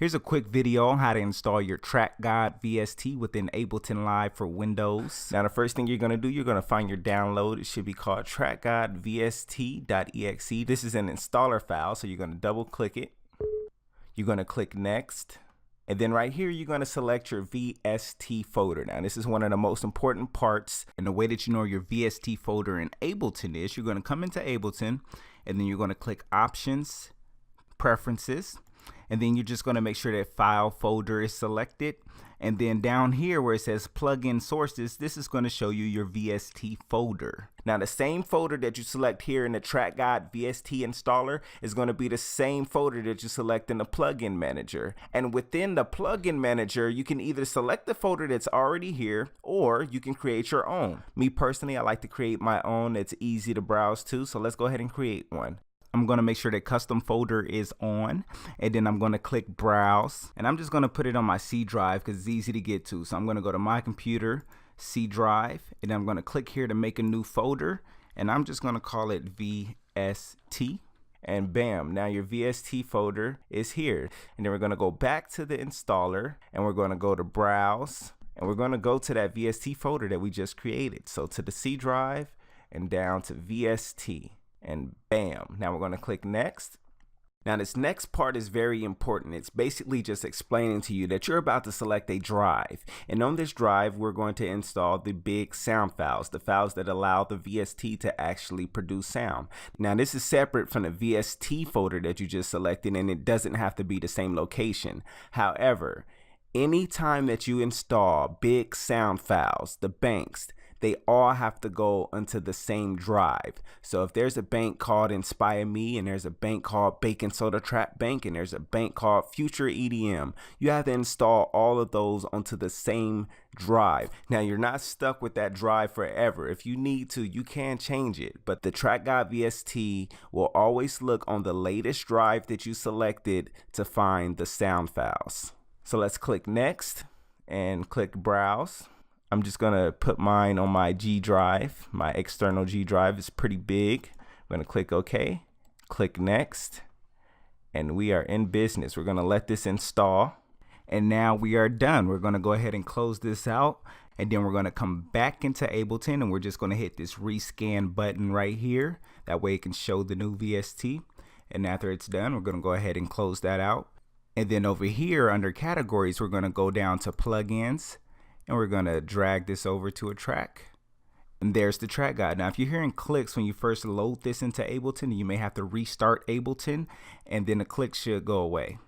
Here's a quick video on how to install your Track Guide VST within Ableton Live for Windows. Now the first thing you're going to do, you're going to find your download. It should be called trackguidevst.exe. This is an installer file, so you're going to double click it. You're going to click next. And then right here, you're going to select your VST folder. Now, this is one of the most important parts. And the way that you know your VST folder in Ableton is, you're going to come into Ableton, and then you're going to click Options, Preferences, and then you're just going to make sure that File folder is selected. And then down here where it says Plugin Sources, this is going to show you your VST folder. Now, the same folder that you select here in the Track Guide VST installer is going to be the same folder that you select in the Plugin Manager. And within the Plugin Manager, you can either select the folder that's already here, or you can create your own. Me personally, I like to create my own. It's easy to browse to, so let's go ahead and create one. I'm going to make sure that custom folder is on, and then I'm going to click browse, and I'm just going to put it on my C drive because it's easy to get to. So I'm going to go to my computer, C drive, and then I'm going to click here to make a new folder, and I'm just going to call it VST, and bam, now your VST folder is here. And then we're going to go back to the installer, and we're going to go to browse, and we're going to go to that VST folder that we just created. So to the C drive and down to VST. And bam, now we're going to click next. Now this next part is very important. It's basically just explaining to you that you're about to select a drive, and on this drive we're going to install the big sound files, the files that allow the VST to actually produce sound. Now this is separate from the VST folder that you just selected, and it doesn't have to be the same location. However, anytime that you install big sound files, the banks, they all have to go onto the same drive. So if there's a bank called Inspire Me, and there's a bank called Bacon Soda Trap Bank, and there's a bank called Future EDM, you have to install all of those onto the same drive. Now you're not stuck with that drive forever. If you need to, you can change it, but the Track Guide VST will always look on the latest drive that you selected to find the sound files. So let's click next and click browse. I'm just going to put mine on my G drive. My external G drive is pretty big. I'm going to click OK, click next, and we are in business. We're going to let this install, and now we are done. We're going to go ahead and close this out, and then we're going to come back into Ableton, and we're just going to hit this rescan button right here. That way it can show the new VST, and after it's done, we're going to go ahead and close that out. And then over here under categories, we're going to go down to plugins, and we're going to drag this over to a track, and there's the track guide. Now if you're hearing clicks when you first load this into Ableton, you may have to restart Ableton, and then the clicks should go away.